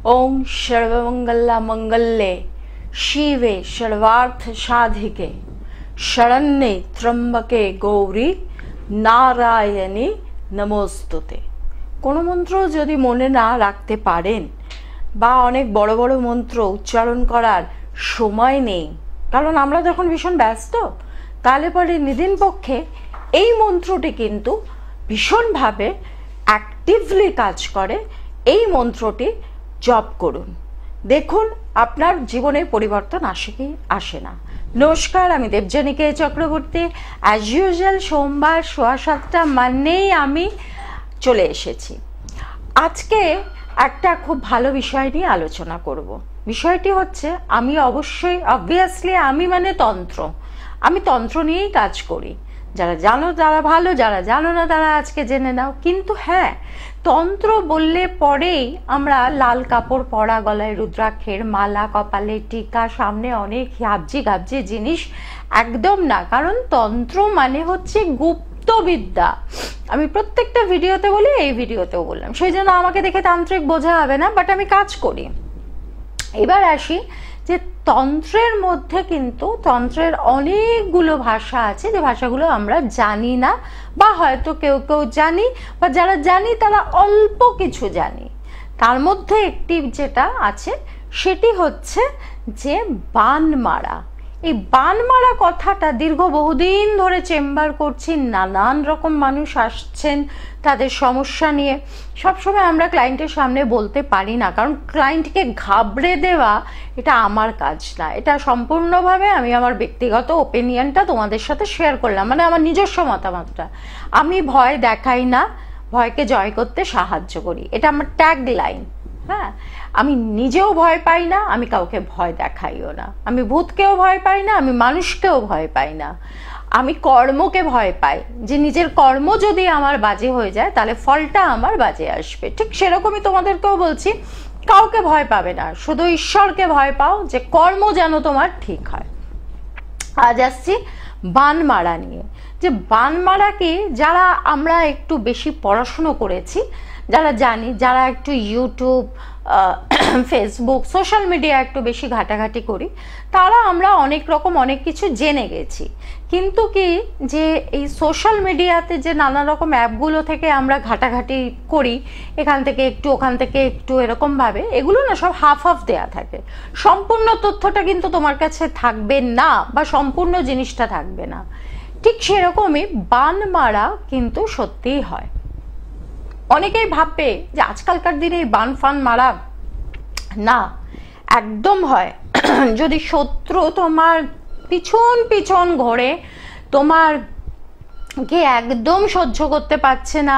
ओम सर्वमंगला मंगल्ये शिवे सर्वार्थ साधिके शरण्ये त्र्यंबके गौरी नारायणी नमोस्तुते। कोनो मंत्र यदि मने ना राखते पारेन बा अनेक बड़ बड़ मंत्र उच्चारण करार समय नेই, कारण आमरा तखन भीषण व्यस्त, ताहले परे निदिन पक्षे এই মন্ত্রটি কিন্তু ভীষণভাবে অ্যাক্টিভলি কাজ করে। এই মন্ত্রটি জপ করুন, দেখুন আপনার জীবনে পরিবর্তন আসে কি আসে না। নমস্কার, আমি দেবযানী চক্রবর্তী। অ্যাজ ইউজুয়াল সোমবার 7:15 মানেই আমি চলে এসেছি। আজকে একটা খুব ভালো বিষয় নিয়ে আলোচনা করব। বিষয়টি হচ্ছে, আমি অবশ্যই অবভিয়াসলি আমি আমি তন্ত্র নিয়েই কাজ করি। যারা জানো তারা ভালো, যারা জানো না তারা আজকে জেনে নাও। কিন্তু হ্যাঁ, তন্ত্র বললে পরেই আমরা লাল কাপড় পরা, গলায় রুদ্রাক্ষের মালা, কপালে টিকা, সামনে অনেক হাবজি গাবজি জিনিস, একদম না। কারণ তন্ত্র মানে হচ্ছে গুপ্তবিদ্যা। আমি প্রত্যেকটা ভিডিওতে বলি, এই ভিডিওতেও বললাম, সেই জন্য আমাকে দেখে তান্ত্রিক বোঝা হবে না, বাট আমি কাজ করি। এবার আসি যে তন্ত্রের মধ্যে কিন্তু তন্ত্রের অনেকগুলো ভাষা আছে, যে ভাষাগুলো আমরা জানি না, বা হয়তো কেউ কেউ জানি, বা যারা জানি তারা অল্প কিছু জানি। তার মধ্যে একটি যেটা আছে সেটি হচ্ছে যে বান মারা। এই বান মারা কথাটা দীর্ঘ বহুদিন ধরে চেম্বার করছি, নানান রকম মানুষ আসছেন তাদের সমস্যা নিয়ে। সবসময় আমরা ক্লায়েন্টের সামনে বলতে পারি না, কারণ ক্লায়েন্টকে ঘাবড়ে দেওয়া এটা আমার কাজ না। এটা সম্পূর্ণভাবে আমি আমার ব্যক্তিগত ওপিনিয়নটা তোমাদের সাথে শেয়ার করলাম, মানে আমার নিজস্ব মতামতটা। আমি ভয় দেখাই না, ভয়কে জয় করতে সাহায্য করি, এটা আমার ট্যাগ লাইন। হ্যাঁ, আমি নিজেও ভয় পাই না, আমি কাউকে ভয় দেখাইও না। আমি ভূতকেও ভয় পাই না, আমি মানুষকেও ভয় পাই না। আমি কর্মকে ভয় পাই, যে নিজের কর্ম যদি আমার বাজে হয়ে যায় তাহলে ফলটা আমার বাজে আসবে। ঠিক সেরকমই তোমাদেরকেও বলছি, কাউকে ভয় পাবে না, শুধু ঈশ্বরকে ভয় পাও, যে কর্ম যেন তোমার ঠিক হয়। আজ আসছি বান মারা নিয়ে। যে বান মারা কি, যারা আমরা একটু বেশি পড়াশুনো করেছি, যারা জানি, যারা একটু ইউটিউব, ফেসবুক, সোশ্যাল মিডিয়া একটু বেশি ঘাটাঘাটি করি, তারা আমরা অনেক রকম অনেক কিছু জেনে গেছি। কিন্তু কি, যে এই সোশ্যাল মিডিয়াতে যে নানা রকম অ্যাপগুলো থেকে আমরা ঘাটাঘাটি করি, এখান থেকে একটু ওখান থেকে একটু এরকমভাবে, এগুলো না সব হাফ হাফ দেয়া থাকে। সম্পূর্ণ তথ্যটা কিন্তু তোমার কাছে থাকবে না, বা সম্পূর্ণ জিনিসটা থাকবে না। ঠিক সেরকমই বান মারা কিন্তু সত্যিই হয়। অনেকেই ভাববে যে আজকালকার দিনে এই বান ফান মারা না, একদম হয়। যদি শত্রু তোমার পিছন পিছন ঘোরে, তোমারকে একদম সহ্য করতে পারছে না,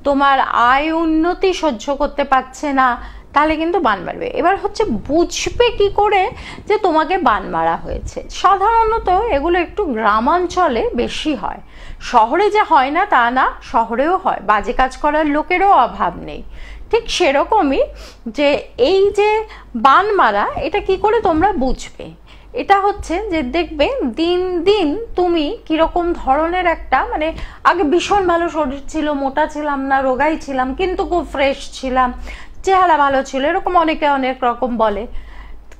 তোমার আয় উন্নতি সহ্য করতে পারছে না, তাহলে কিন্তু বান মারবে। এবার হচ্ছে বুঝবে কি করে যে তোমাকে বান মারা হয়েছে। সাধারণত এগুলো একটু গ্রামাঞ্চলে বেশি হয়, শহরে যে হয় না তা না, শহরেও হয়, বাজে কাজ করার লোকেরও অভাব নেই। ঠিক সেরকমই যে এই যে বান মারা, এটা কি করে তোমরা বুঝবে? এটা হচ্ছে যে দেখবে দিন দিন তুমি কিরকম ধরনের একটা, মানে আগে ভীষণ ভালো শরীর ছিল, মোটা ছিলাম না, রোগাই ছিলাম, কিন্তু খুব ফ্রেশ ছিলাম, চেহারা ভালো ছিল, এরকম অনেকে অনেক রকম বলে।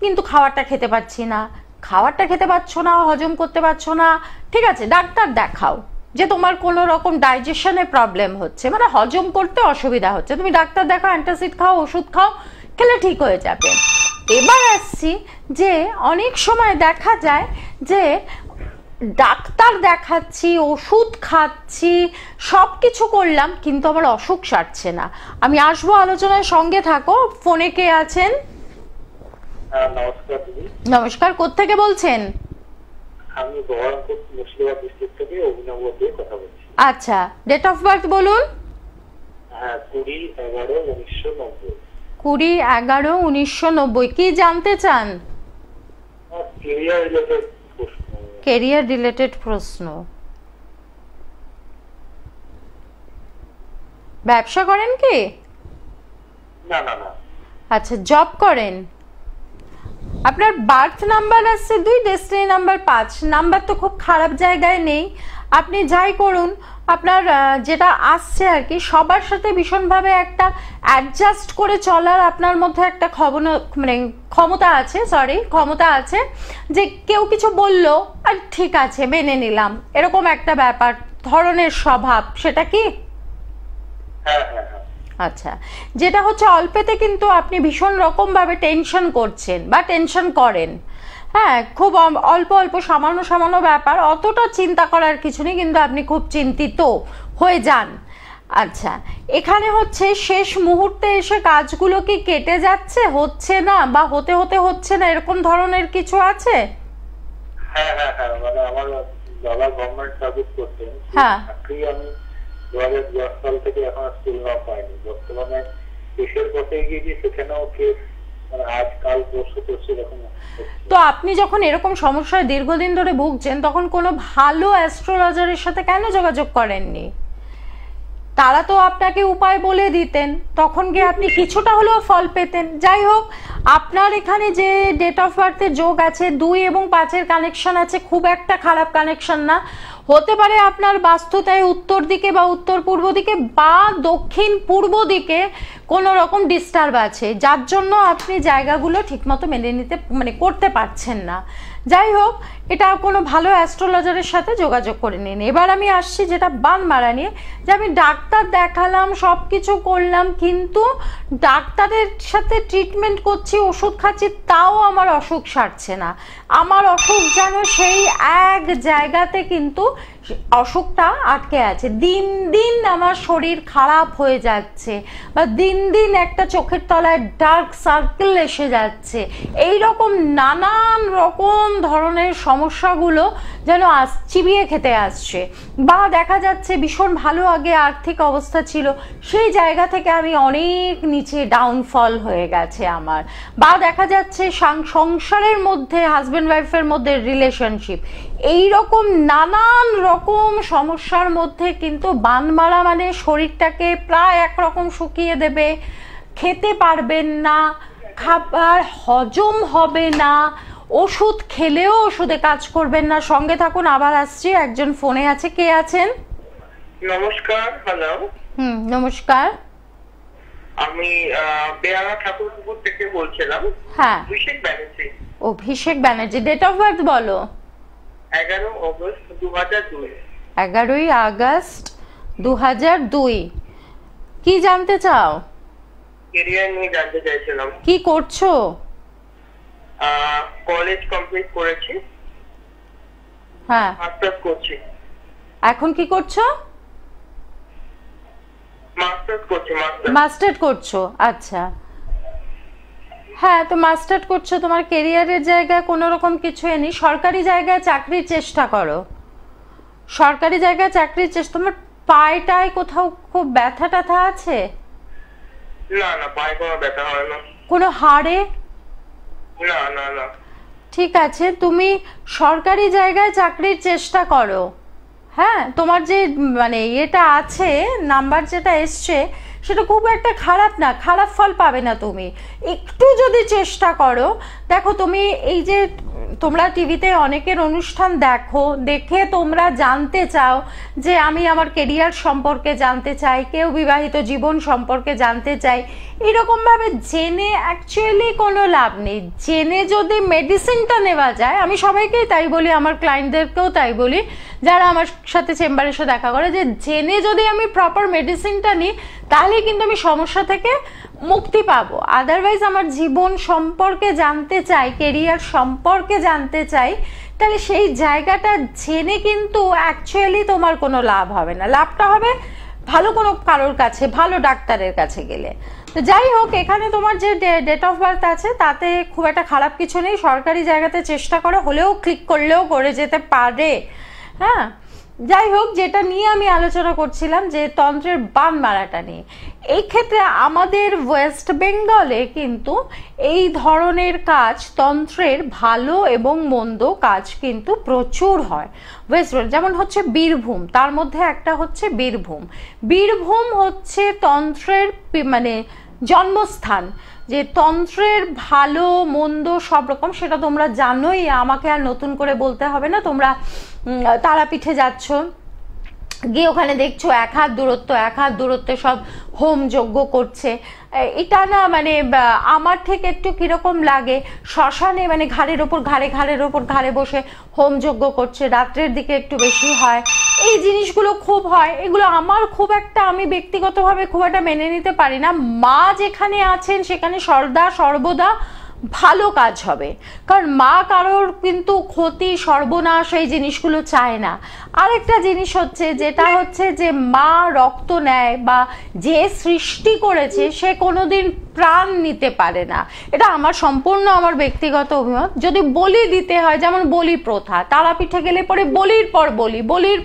কিন্তু খাবারটা খেতে পাচ্ছি না, খাবারটা খেতে পারছো না, হজম করতে পারছো না, ঠিক আছে, ডাক্তার দেখাও। যে তোমার কোনো রকম ডাইজেশনে প্রবলেম হচ্ছে, মানে হজম করতে অসুবিধা হচ্ছে, তুমি ডাক্তার দেখাও, অ্যান্টাসিড খাও, ওষুধ খাও, খেলে ঠিক হয়ে যাবে। এবার আসছি যে অনেক সময় দেখা যায় যে ডাক্তার দেখাচ্ছি, ওষুধ খাচ্ছি, সব কিছু করলাম, কিন্তু আমার অসুখ সারছে না। আমি আসবো আলোচনার সঙ্গে থাকো। ফোনে কে আছেন? নমস্কার, কোত্থেকে বলছেন? আমি বহরমপুর মুর্শিদাবাদ ডিস্ট্রিক্ট থেকে অভিনব দিয়ে কথা বলছি। আচ্ছা, ডেট অফ বার্থ বলুন। হ্যাঁ, 20/11/1990। 20/11/1990। কি জানতে চান? ক্যারিয়ার রিলেটেড প্রশ্ন। ব্যবসা করেন কি? না না না। আচ্ছা, জব করেন? আপনার বার্থ নাম্বার আসছে 2, ডেস্টিনি নাম্বার 5। নাম্বার তো খুব খারাপ জায়গায় নেই, আপনি যাই করুন, আপনার যেটা আসছে আর কি, সবার সাথে ভীষণভাবে একটা অ্যাডজাস্ট করে চলার আপনার মধ্যে একটা ক্ষমতা আছে, যে কেউ কিছু বললো আর ঠিক আছে মেনে নিলাম, এরকম একটা ব্যাপার ধরনের স্বভাব, সেটা কি? হ্যাঁ হ্যাঁ হ্যাঁ। আচ্ছা, যেটা হচ্ছে অল্পেতে কিন্তু আপনি ভীষণ রকম ভাবে টেনশন করছেন বা টেনশন করেন। হ্যাঁ, খুব অল্প অল্প সামান্য ব্যাপার, অতটা চিন্তা করার কিছু নেই, কিন্তু আপনি খুব চিন্তিত হয়ে যান। আচ্ছা, এখানে হচ্ছে শেষ মুহূর্তে এসে কাজগুলো কি কেটে যাচ্ছে, হচ্ছে না, বা হতে হচ্ছে না, এরকম ধরনের কিছু আছে? হ্যাঁ হ্যাঁ হ্যাঁ, মানে আমার বাবা গভর্নমেন্ট সার্ভিস করতেন, হ্যাঁ। চাকরি আমি 2010 সাল থেকে এখন স্কুল না পাইনি। বর্তমানে দেশের পথে গিয়েছি, সেখানেও কেস মানে আজকাল পরশু এরকম। তো আপনি যখন এরকম সমস্যায় দীর্ঘদিন ধরে ভুগছেন, তখন কোনো ভালো অ্যাস্ট্রোলজারের সাথে কেন যোগাযোগ করেননি? তারা তো আপনাকে উপায় বলে দিতেন, তখন গিয়ে আপনি কিছুটা হলেও ফল পেতেন। যাই হোক, আপনার এখানে যে ডেট অফ বার্থের যোগ আছে, 2 এবং 5-এর কানেকশন আছে, খুব একটা খারাপ কানেকশন না। হতে পারে আপনার বাস্তুতায় উত্তর দিকে বা উত্তর পূর্ব দিকে বা দক্ষিণ পূর্ব দিকে কোনো রকম ডিস্টার্ব আছে, যার জন্য আপনি জায়গাগুলো ঠিকমতো মেনে নিতে করতে পারছেন না। যাই হোক, এটা কোনো ভালো অ্যাস্ট্রোলজারের সাথে যোগাযোগ করে নিন। এবার আমি আসছি যেটা বান মারা নিয়ে, যে আমি ডাক্তার দেখালাম, সব কিছু করলাম, কিন্তু ডাক্তারের সাথে ট্রিটমেন্ট করছি, ওষুধ খাচ্ছি, তাও আমার অসুখ সারছে না। আমার অসুখ যেন সেই এক জায়গাতে কিন্তু অসুখটা আটকে আছে। দিন দিন আমার শরীর খারাপ হয়ে যাচ্ছে, বা দিন দিন একটা চোখের তলায় ডার্ক সার্কেল এসে যাচ্ছে। এই রকম নানান রকম ধরনের সমস্যাগুলো যেন চিবিয়ে খেতে আসছে। বা দেখা যাচ্ছে ভীষণ ভালো আগে আর্থিক অবস্থা ছিল, সেই জায়গা থেকে আমি অনেক নিচে ডাউনফল হয়ে গেছে আমার। বা দেখা যাচ্ছে সংসারের মধ্যে হাজব্যান্ড ওয়াইফের মধ্যে রিলেশনশিপ, এই রকম নানান রকম সমস্যার মধ্যে কিন্তু বান মারা মানে শরীরটাকে প্রায় একরকম শুকিয়ে দেবে, খেতে পারবেন না, খাবার হজম হবে না, ওষুধ খেলেও ওষুধে কাজ করবেন না। সঙ্গে থাকুন, আবার আসছি, একজন ফোনে আছে। কে আছেন? নমস্কার। হ্যালো। নমস্কার। আমি বেহালা ঠাকুরপুকুর থেকে বলছিলাম। হ্যাঁ, Abhishek Banerjee. Abhishek Banerjee, date of birth বলো। 11 অগস্ট 2002। 11ই আগস্ট 2002। কি জানতে চাও? ক্যারিয়ার নিয়ে জানতে চাইছিলাম। কি করছো? কলেজ কমপ্লিট করেছি। হ্যাঁ। মাস্টার্স করছি। এখন কি করছো? মাস্টার্স করছো। আচ্ছা, হ্যাঁ, তো মাস্টার্স করছো, তোমার ক্যারিয়ারের জায়গায় কোনো রকম কিছু নেই। সরকারি জায়গায় চাকরির চেষ্টা করো, সরকারি জায়গায় চাকরির চেষ্টা। তোমার পায়টায় কোথাও খুব ব্যথা ট্যাথা আছে? না না, পায়ে কোনো ব্যথা হয় না। কোনো হাড়ে? না না না। ঠিক আছে, তুমি সরকারি জায়গায় চাকরির চেষ্টা করো। হ্যাঁ, তোমার যে এটা আছে, নাম্বার যেটা এসছে, সেটা খুব একটা খারাপ না, খারাপ ফল পাবে না তুমি। একটু যদি চেষ্টা করো, দেখো তুমি এই যে তোমরা টিভিতে অনেকের অনুষ্ঠান দেখো, দেখে তোমরা জানতে চাও যে আমি আমার কেরিয়ার সম্পর্কে জানতে চাই, কেউ বিবাহিত জীবন সম্পর্কে জানতে চাই, এরকমভাবে জেনে অ্যাকচুয়ালি কোনো লাভ নেই। জেনে যদি মেডিসিনটা নেওয়া যায়, আমি সবাইকেই তাই বলি, আমার ক্লায়েন্টদেরকেও তাই বলি যারা আমার সাথে চেম্বারে এসে দেখা করে, যে জেনে যদি আমি প্রপার মেডিসিনটা নিই, তাহলে কিন্তু আমি সমস্যা থেকে মুক্তি পাবো। আদারওয়াইজ আমার জীবন সম্পর্কে জানতে চাই, কেরিয়ার সম্পর্কে জানতে চাই, তাহলে সেই জায়গাটা জেনে কিন্তু অ্যাকচুয়ালি তোমার কোনো লাভ হবে না। লাভটা হবে ভালো কোনো কারোর কাছে, ভালো ডাক্তারের কাছে গেলে। তো যাই হোক, এখানে তোমার যে ডেট অফ বার্থ আছে তাতে খুব একটা খারাপ কিছু নেই। সরকারি জায়গাতে চেষ্টা করো, হলেও ক্লিক করলেও করে যেতে পারে। হ্যাঁ, যাই হোক, যেটা নিয়ে আমি আলোচনা করছিলাম, যে তন্ত্রের বান মারাটা নিয়ে, এই ক্ষেত্রে আমাদের ওয়েস্ট বেঙ্গলে কিন্তু এই ধরনের কাজ, তন্ত্রের ভালো এবং মন্দ কাজ কিন্তু প্রচুর হয় ওয়েস্ট বেঙ্গল। যেমন হচ্ছে বীরভূম, তার মধ্যে একটা হচ্ছে বীরভূম। বীরভূম হচ্ছে তন্ত্রের জন্মস্থান। যে তন্ত্রের ভালো মন্দ সব রকম, সেটা তোমরা জানোই, আমাকে আর নতুন করে বলতে হবে না। তোমরা তারাপীঠে যাচ্ছ, গিয়ে ওখানে দেখছো 1 হাত দূরত্বে সব হোম যজ্ঞ করছে। এটা না মানে আমার থেকে একটু কিরকম লাগে, শ্মশানে মানে ঘাড়ের ওপর ঘাড়ে বসে হোম যজ্ঞ করছে, রাত্রের দিকে একটু বেশি হয়। এই জিনিসগুলো খুব হয়, এগুলো আমার খুব একটা, আমি ব্যক্তিগতভাবে খুব একটা মেনে নিতে পারি না। মা যেখানে আছেন সেখানে সর্বদা ভালো কাজ হবে, কারণ মা কারোর কিন্তু ক্ষতি সর্বনাশ এই জিনিসগুলো চায় না। আরেকটা জিনিস হচ্ছে যেটা হচ্ছে যে মা রক্ত নেয় বা যে সৃষ্টি করেছে সে কোনোদিন প্রাণ নিতে পারে না, এটা আমার সম্পূর্ণ আমার ব্যক্তিগত অভিমত। যদি বলি দিতে হয়, যেমন বলি প্রথা, তারাপীঠে গেলে পরে বলির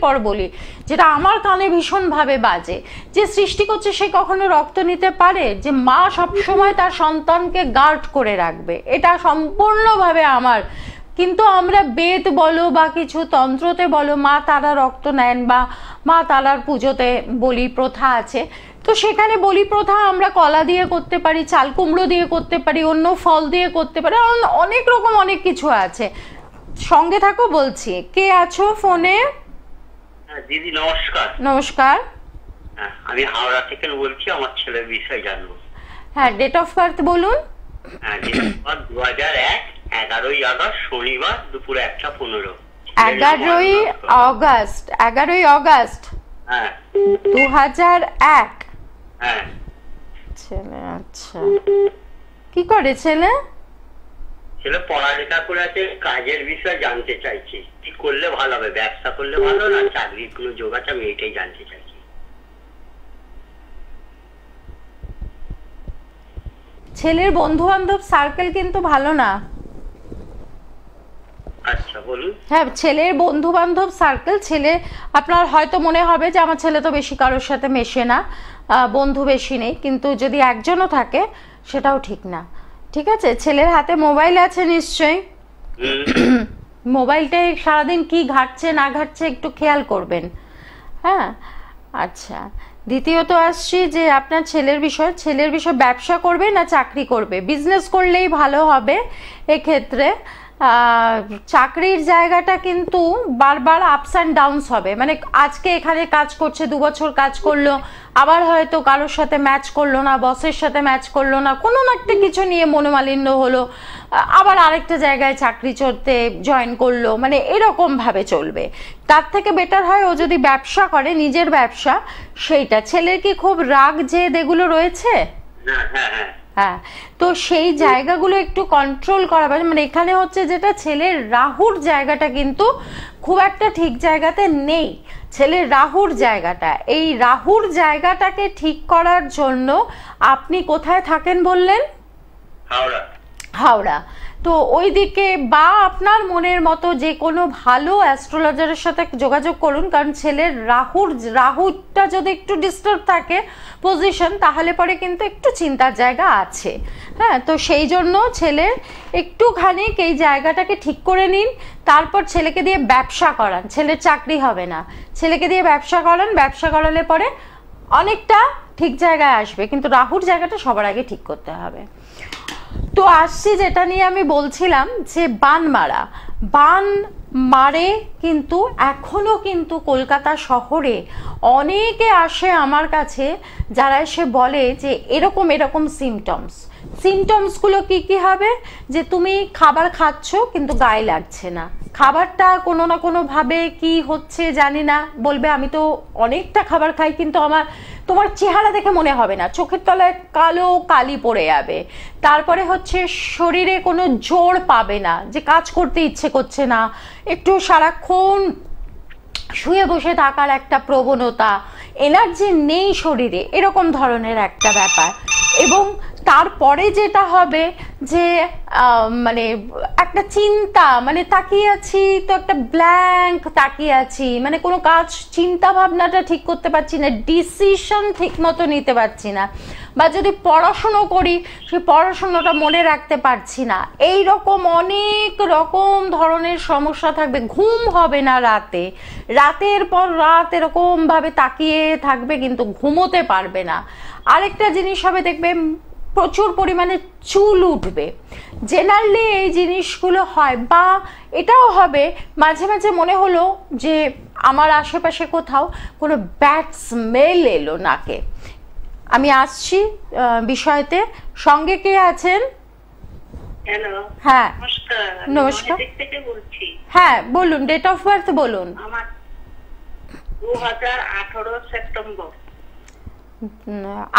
পর বলি, যেটা আমার কানে ভীষণভাবে বাজে। যে সৃষ্টি করছে সে কখনো রক্ত নিতে পারে? যে মা সবসময় তার সন্তানকে গার্ড করে রাখবে, এটা সম্পূর্ণভাবে আমার। কিন্তু আমরা বেদ বলো বা কিছু তন্ত্রতে বলো মা তারা রক্ত নেন বা মা তারার পুজোতে বলি প্রথা আছে, তো সেখানে বলি প্রথা আমরা কলা দিয়ে করতে পারি, চাল কুমড়ো দিয়ে করতে পারি, অন্য ফল দিয়ে করতে পারি, অনেক রকম অনেক কিছু আছে। সঙ্গে থাকো, বলছি। কে আছো ফোনে? দিদি নমস্কার। নমস্কার। আমি হাওড়া থেকে বলছি, আমার ছেলের বিষয় জানবো। হ্যাঁ, ডেট অফ বার্থ বলুন। 2001, 11ই আগস্ট, শনিবার, দুপুর 1:15। 11ই আগস্ট। হ্যাঁ, 2001। হ্যাঁ। ছেলে, আচ্ছা, কি করে ছেলে? ছেলে পড়ালেখা করে আছে, কাজের বিষয় জানতে চাইছি, কি করলে ভালো হবে? ব্যবসা করলে ভালো না চাকরির কোনো যোগ আছে? আমি এটাই জানতে চাইছি। ছেলের বন্ধু বান্ধব সার্কেল কিন্তু ভালো না। আচ্ছা, বলুন। হ্যাঁ, ছেলের বন্ধু বান্ধব সার্কেল, ছেলে আপনার হয়তো মনে হবে যে আমার ছেলে তো বেশি কারোর সাথে মেশে না, বন্ধু বেশি নেই, কিন্তু যদি একজনও থাকে সেটাও ঠিক না। ঠিক আছে, ছেলের হাতে মোবাইল আছে নিশ্চয়ই, মোবাইলটায় সারাদিন কি ঘাটছে না ঘাটছে একটু খেয়াল করবেন। হ্যাঁ, আচ্ছা। দ্বিতীয়ত আসছি যে আপনার ছেলের বিষয় ব্যবসা করবে না চাকরি করবে? বিজনেস করলেই ভালো হবে এক্ষেত্রে। চাকরির জায়গাটা কিন্তু বারবার আপস অ্যান্ড ডাউনস হবে, মানে আজকে এখানে কাজ করছে, 2 বছর কাজ করলো, আবার হয়তো কারোর সাথে ম্যাচ করলো না, বসের সাথে ম্যাচ করলো না, কোনো না একটা কিছু নিয়ে মনোমালিন্য হলো, আবার আরেকটা জায়গায় চাকরি করতে জয়েন করলো, মানে এরকম ভাবে চলবে। তার থেকে বেটার হয় ও যদি ব্যবসা করে, নিজের ব্যবসা, সেইটা। ছেলের কি খুব রাগ জেদ এগুলো রয়েছে? হ্যাঁ, তো সেই জায়গাগুলো একটু কন্ট্রোল করা, মানে এখানে হচ্ছে যেটা ছেলের রাহুর জায়গাটা কিন্তু খুব একটা ঠিক জায়গাতে নেই। ছেলের রাহুর জায়গাটা, এই রাহুর জায়গাটাকে ঠিক করার জন্য আপনি কোথায় থাকেন বললেন? হাওড়া। তো ওই দিকে বা আপনার মনের মতো যে কোনো ভালো অ্যাস্ট্রোলজারের সাথে যোগাযোগ করুন, কারণ ছেলের রাহুটা যদি একটু ডিস্টার্ব থাকে পজিশন, তাহলে পরে কিন্তু একটু চিন্তার জায়গা আছে। হ্যাঁ, তো সেই জন্য ছেলের একটুখানি এই জায়গাটাকে ঠিক করে নিন, তারপর ছেলেকে দিয়ে ব্যবসা করান। ছেলের চাকরি হবে না, ছেলেকে দিয়ে ব্যবসা করান, ব্যবসা করালে পরে অনেকটা ঠিক জায়গায় আসবে, কিন্তু রাহুর জায়গাটা সবার আগে ঠিক করতে হবে। তো আসছি যেটা নিয়ে আমি বলছিলাম, যে বান মারে কিন্তু এখনো কিন্তু কলকাতা শহরে অনেকে আসে আমার কাছে, যারা এসে বলে যে এরকম সিমটমসগুলো কি হবে, যে তুমি খাবার খাচ্ছ কিন্তু গায়ে লাগছে না, খাবারটা কোনো না কোনো ভাবে কি হচ্ছে জানি না, বলবে আমি তো অনেকটা খাবার খাই কিন্তু তোমার চেহারা দেখে মনে হবে না, চোখের তলায় কালো কালি পড়ে যাবে। তারপরে হচ্ছে শরীরে কোনো জোর পাবে না, যে কাজ করতে ইচ্ছে করছে না, একটু সারাক্ষণ শুয়ে বসে থাকার একটা প্রবণতা, এনার্জি নেই শরীরে, এরকম ধরনের একটা ব্যাপার। এবং তারপরে যেটা হবে যে মানে একটা চিন্তা, মানে তাকিয়ে আছি তো একটা ব্ল্যাঙ্ক তাকিয়ে আছি, মানে কোনো কাজ চিন্তা ভাবনাটা ঠিক করতে পারছি না, ডিসিশন ঠিক মতো নিতে পারছি না, বা যদি পড়াশুনো করি সেই পড়াশুনোটা মনে রাখতে পারছি না, এই রকম অনেক রকম ধরনের সমস্যা থাকবে। ঘুম হবে না রাতের পর রাত এরকম ভাবে তাকিয়ে থাকবে কিন্তু ঘুমোতে পারবে না। আরেকটা জিনিস হবে, দেখবে প্রচুর পরিমাণে চুল উঠবে, জেনারেলি এই জিনিসগুলো হয়। বা এটাও হবে মাঝে মাঝে মনে হলো যে আমার আশেপাশে কোথাও কোনো ব্যাড স্মেল এলো নাকে। আমি আসছি বিষয়তে। সঙ্গে কে আছেন? হ্যালো, হ্যাঁ নমস্কার। নমস্কার। মহাদেব থেকে বলছি। হ্যাঁ বলুন, ডেট অফ বার্থ বলুন। আমার 2018 সেপ্টেম্বর।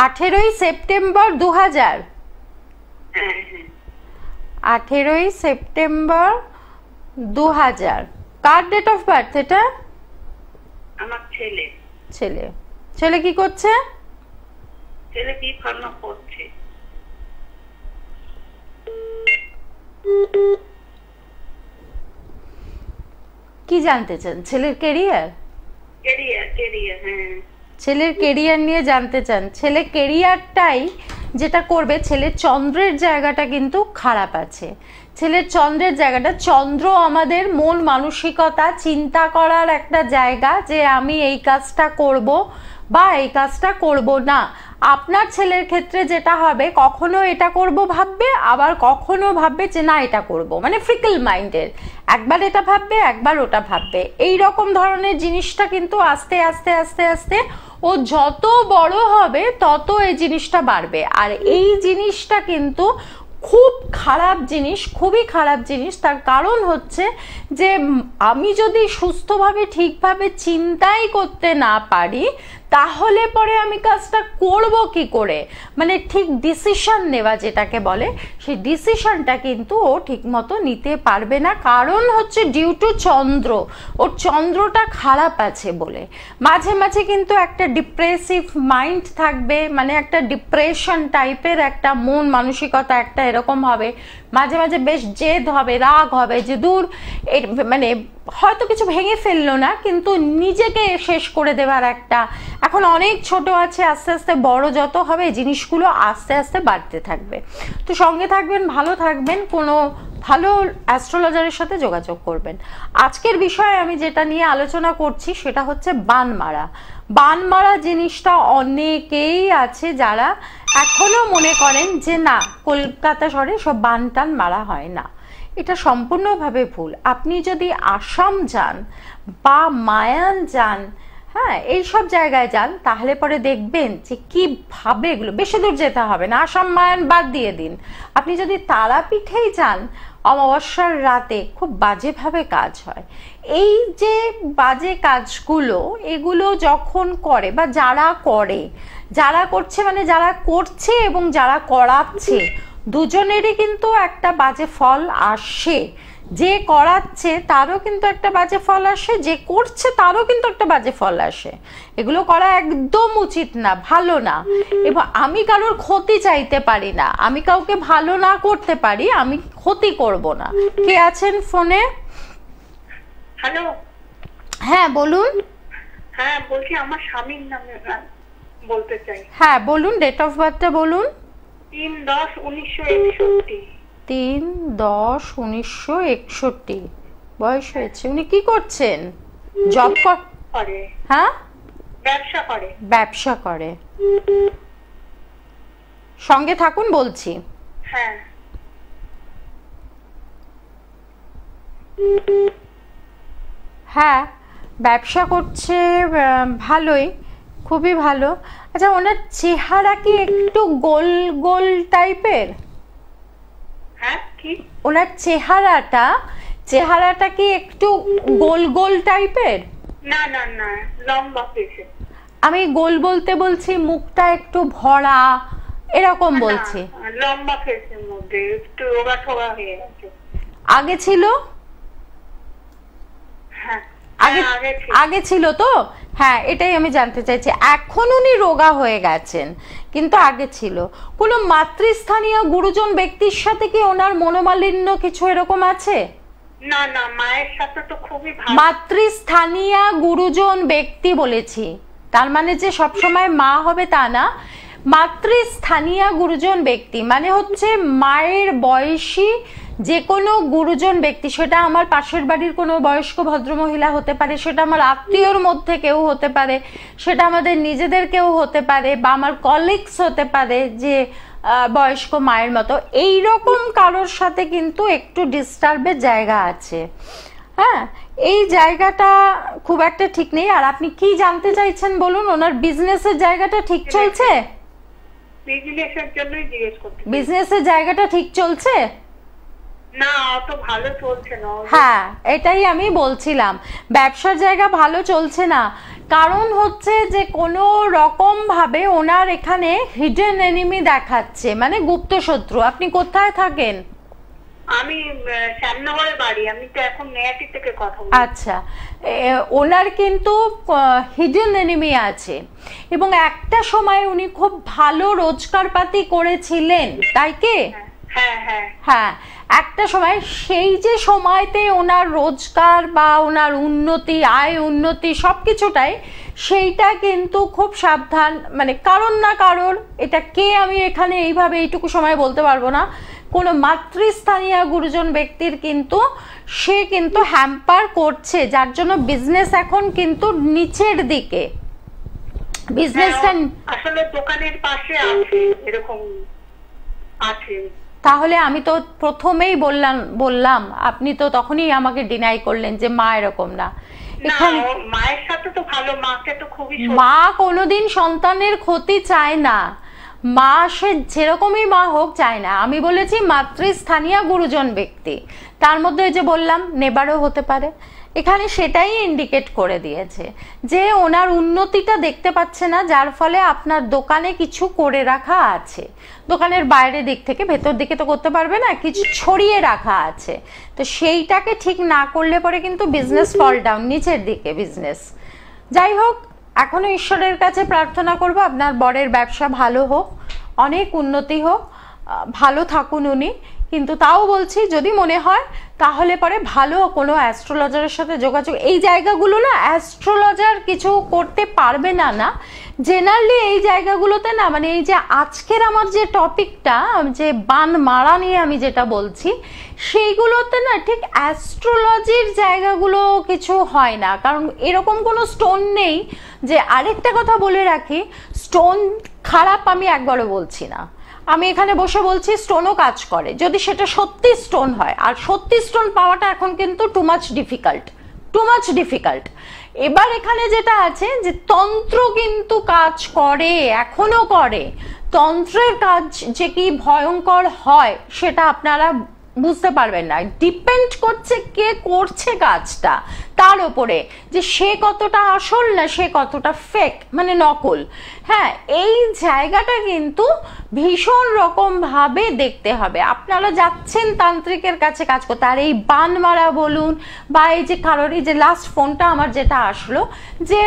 18ই সেপ্টেম্বর 2000। হ্যাঁ হ্যাঁ। 18ই সেপ্টেম্বর 2000। কার ডেট অফ বার্থ এটা? আমার ছেলে। ছেলে। ছেলে কি করছে? ছেলে বি ফার্মা করছে। কি জানতে চান? ছেলের কেরিয়ার? কেরিয়ার হ্যাঁ। ছেলের কেরিয়ার নিয়ে জানতে চান? ছেলে কেরিয়ারটাই যেটা করবে, ছেলের চন্দ্রের জায়গাটা কিন্তু খারাপ আছে। ছেলের চন্দ্রের জায়গাটা, চন্দ্র আমাদের মন মানসিকতা চিন্তা করার একটা জায়গা, যে আমি এই কাজটা করব বা এই কাজটা করব না। আপনার ছেলের ক্ষেত্রে যেটা হবে, কখনো এটা করব ভাববে, আবার কখনো ভাববে যে না এটা করব, মানে ফ্রিকল মাইন্ডের, একবার এটা ভাববে একবার ওটা ভাববে। এই রকম ধরনের জিনিসটা কিন্তু আস্তে আস্তে আস্তে আস্তে ও যত বড় হবে তত এই জিনিসটা বাড়বে। আর এই জিনিসটা কিন্তু খুব খারাপ জিনিস, খুবই খারাপ জিনিস। তার কারণ হচ্ছে যে আমি যদি সুস্থভাবে ঠিকভাবে চিন্তাই করতে না পারি, তাহলে পরে আমি কাজটা করব কি করে, মানে ঠিক ডিসিশন নেওয়া যেটাকে বলে, সেই ডিসিশনটা কিন্তু ও ঠিক মতো নিতে পারবে না। কারণ হচ্ছে ডিউ টু চন্দ্র, ওর চন্দ্রটা খারাপ আছে বলে। মাঝে মাঝে কিন্তু একটা ডিপ্রেসিভ মাইন্ড থাকবে, মানে একটা ডিপ্রেশন টাইপের একটা মন মানসিকতা একটা এরকম হবে। মাঝে মাঝে বেশ জেদ হবে, রাগ হবে, যে দূর মানে হয়তো কিছু ভেঙে ফেললো না, কিন্তু নিজেকে শেষ করে দেওয়ার একটা। এখন অনেক ছোট আছে, আস্তে আস্তে বড় যত হবে জিনিসগুলো আস্তে আস্তে বাড়তে থাকবে। তো সঙ্গে থাকবেন, ভালো থাকবেন, কোনো ভালো অ্যাস্ট্রোলজারের সাথে যোগাযোগ করবেন। আজকের বিষয়ে আমি যেটা নিয়ে আলোচনা করছি সেটা হচ্ছে বান মারা। বান মারা জিনিসটা অনেকেই আছে যারা এখনো মনে করেন যে না, কলকাতা শহরে সব বান টান মারা হয় না। এটা সম্পূর্ণভাবে ভুল। আপনি যদি আসাম যান বা মায়ান যান, হ্যাঁ এইসব জায়গায় যান, তাহলে পরে দেখবেন যে কিভাবে এগুলো, বেশি দূর যেতে হবে না, আসাম মায়ান বাদ দিয়ে দিন, আপনি যদি তারাপীঠেই যান, অমাবস্যার রাতে খুব বাজেভাবে কাজ হয়। এই যে বাজে কাজগুলো, এগুলো যখন করে বা যারা করে, যারা করছে, মানে যারা করছে এবং যারা করাচ্ছে, দুজনেরই কিন্তু একটা বাজে ফল আসে। যে করাচ্ছে তারও কিন্তু একটা বাজে ফল আসে, যে করছে তারও কিন্তু একটা বাজে ফল আসে। এগুলো করা একদম উচিত না, ভালো না। এবং আমি কারোর ক্ষতি চাইতে পারি না, আমি কাউকে ভালো না করতে পারি, আমি ক্ষতি করব না। কে আছেন ফোনে? হ্যালো, হ্যাঁ বলুন। হ্যাঁ বলছি, আমার স্বামীর নামে বলতে চাই। হ্যাঁ বলুন, ডেট অফ বার্থটা বলুন। 3/10/1961। 3/10/1961 বয়স হয়েছে। উনি কি করছেন? জব করে। হ্যাঁ, ব্যবসা করে। ব্যবসা করে। সঙ্গে থাকুন, বলছি। হ্যাঁ। হ্যাঁ ব্যবসা করছে, ভালোই, খুবই ভালো। আচ্ছা, ওনার চেহারা কি একটু গোল গোল টাইপের? হ্যাঁ কি? ওনার চেহারাটা কি একটু গোল গোল টাইপের? না না না, লম্বা ফেসে। আমি গোল বলতে বলছি, মুখটা একটু ভরা এরকম বলছি। লম্বা ফেসের মধ্যে একটু রোগা ঠোগা হয়ে গেছে। আগে ছিল? হ্যাঁ আগে ছিল তো? হ্যাঁ, এটাই আমি জানতে চাইছি। এখন উনি রোগা হয়ে গেছেন, কিন্তু আগে ছিল। কোনো মাতৃস্থানীয় গুরুজন ব্যক্তির সাথে কি ওনার মনোমালিন্য কিছু এরকম আছে? না না, মায়ের সাথে তো খুবই ভালো। মাতৃস্থানীয় গুরুজন ব্যক্তি বলেছি, তার মানে যে সবসময় মা হবে তা না। মাতৃস্থানীয় গুরুজন ব্যক্তি মানে হচ্ছে মায়ের বয়সী যে কোনো গুরুজন ব্যক্তি। সেটা আমার পাশের বাড়ির কোনো বয়স্ক ভদ্রমহিলা হতে পারে, সেটা আমার আত্মীয়র মধ্যে কেউ হতে পারে, সেটা আমাদের নিজেদের কেউ হতে পারে, বা আমার কলিগস হতে পারে যে বয়স্ক মায়ের মতো। এই রকম কারোর সাথে কিন্তু একটু ডিস্টার্বের জায়গা আছে। হ্যাঁ, এই জায়গাটা খুব একটা ঠিক নেই। আর আপনি কি জানতে চাইছেন বলুন? ওনার বিজনেসের জায়গাটা ঠিক চলছে? বিজনেসের জন্যই জিজ্ঞেস করতে। বিজনেসের জায়গাটা ঠিক চলছে না, অত ভালো চলছে না। হ্যাঁ, এটাই আমি বলছিলাম, ব্যবসার জায়গা ভালো চলছে না। কারণ হচ্ছে যে কোনো রকম ভাবে ওনার এখানে হিডেন এনিমি দেখাচ্ছে, মানে গুপ্ত শত্রু। আপনি কোথায় থাকেন? আমি শ্যামনগরে বাড়ি। আমি তো এখন মেয়াটি থেকে কথা বলছি। আচ্ছা, ওনার কিন্তু হিডেন এনিমি আছে, এবং একটা সময় উনি খুব ভালো রোজগারপাতি করেছিলেন, তাই কি? হ্যাঁ হ্যাঁ হ্যাঁ, একটা সময়, সেই যে সময়তে ওনার রোজগার বা ওনার উন্নতি, আয় উন্নতি সবকিছুটাই, সেইটা কিন্তু খুব সাবধান, মানে কারণ না কারণ, এটা কে আমি এখানে এইভাবে এইটুকু সময় বলতে পারবো না, কোনো মাতৃস্থানীয় গুরুজন ব্যক্তির কিন্তু সে কিন্তু হ্যাম্পার করছে, যার জন্য বিজনেস এখন কিন্তু নিচের দিকে। বিজনেসটা আসলে দোকানের পাশে আছে, এরকম আছে। তাহলে আমি তো প্রথমেই বললাম, আপনি তো তখনই আমাকে ডিনাই করলেন যে মা এরকম না। এখানে মায়ের সাথে তো ভালো, মাকে তো খুবই, মা কোনোদিন সন্তানের ক্ষতি চায় না, মা সে যেরকমই মা হোক চায় না। আমি বলেছি মাতৃস্থানীয় গুরুজন ব্যক্তি, তার মধ্যে যে বললাম নেবারও হতে পারে, এখানে সেটাই ইন্ডিকেট করে দিয়েছে যে ওনার উন্নতিটা দেখতে পাচ্ছে না, যার ফলে আপনার দোকানে কিছু করে রাখা আছে, দোকানের বাইরের দিক থেকে ভেতর দিকে তো করতে পারবে না, কিছু ছড়িয়ে রাখা আছে, তো সেইটাকে ঠিক না করলে পরে কিন্তু বিজনেস ফল ডাউন, নিচের দিকে বিজনেস। যাই হোক, এখনো ঈশ্বরের কাছে প্রার্থনা করব আপনার বরের ব্যবসা ভালো হোক, অনেক উন্নতি হোক, ভালো থাকুন উনি। কিন্তু তাও বলছি, যদি মনে হয় তাহলে পরে ভালো কোনো অ্যাস্ট্রোলজারের সাথে যোগাযোগ। এই জায়গাগুলো না অ্যাস্ট্রোলজার কিছু করতে পারবে না, না জেনারেলি এই জায়গাগুলোতে না, মানে এই যে আজকের আমার যে টপিকটা, যে বান মারা নিয়ে আমি যেটা বলছি, সেইগুলোতে না ঠিক অ্যাস্ট্রোলজির জায়গাগুলো কিছু হয় না, কারণ এরকম কোনো স্টোন নেই। যে আরেকটা কথা বলে রাখি, স্টোন খারাপ আমি একবারও বলছি না, আমি এখানে বসে বলছি স্টোনও কাজ করে, যদি সেটা সত্যি স্টোন হয়। আর সত্যি স্টোন পাওয়াটা এখন কিন্তু টু মাচ ডিফিকাল্ট। এবার এখানে যেটা আছে যে তন্ত্র কিন্তু কাজ করে, এখনো করে। তন্ত্রের কাজ যে কি ভয়ঙ্কর হয় সেটা আপনারা বুঝতে পারবেন না, ডিপেন্ড করছে কে করছে কাজটা তার উপরে, যে সে কতটা আসল না সে কতটা ফেক, মানে নকল। হ্যাঁ, এই জায়গাটা কিন্তু ভীষণ রকম ভাবে দেখতে হবে। আপনারা যাচ্ছেন তান্ত্রিকের কাছে কাজ করতে, আর এই বান মারা বলুন বা এই যে কারোর, এই যে লাস্ট ফোনটা আমার যেটা আসলো, যে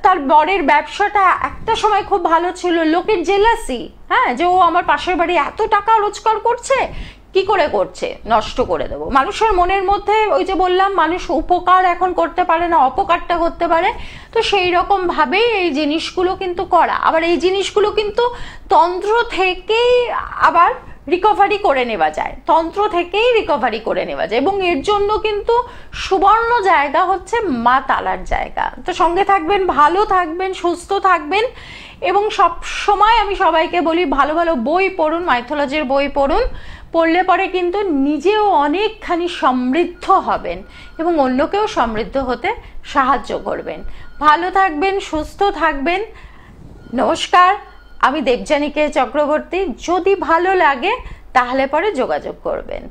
তার বরের ব্যবসাটা একটা সময় খুব ভালো ছিল, লোকের জেলাসি, হ্যাঁ, যে ও আমার পাশের বাড়ি এত টাকা রোজগার করছে, কি করে করছে, নষ্ট করে দেবো। মানুষের মনের মধ্যে ওই যে বললাম, মানুষ উপকার এখন করতে পারে না, অপকারটা করতে পারে, তো সেই রকম ভাবেই এই জিনিসগুলো কিন্তু করা। আবার এই জিনিসগুলো কিন্তু তন্ত্র থেকেই আবার রিকভারি করে নেওয়া যায়, এবং এর জন্য কিন্তু সুবর্ণ জায়গা হচ্ছে মা তালার জায়গা। তো সঙ্গে থাকবেন, ভালো থাকবেন, সুস্থ থাকবেন, এবং সব সময় আমি সবাইকে বলি ভালো ভালো বই পড়ুন, মাইথোলজির বই পড়ুন, পড়লে পরে কিন্তু নিজেও অনেকখানি সমৃদ্ধ হবেন এবং অন্যকেও সমৃদ্ধ হতে সাহায্য করবেন। ভালো থাকবেন, সুস্থ থাকবেন। নমস্কার, আমি দেবযানী চক্রবর্তী। যদি ভালো লাগে তাহলে পরে যোগাযোগ করবেন।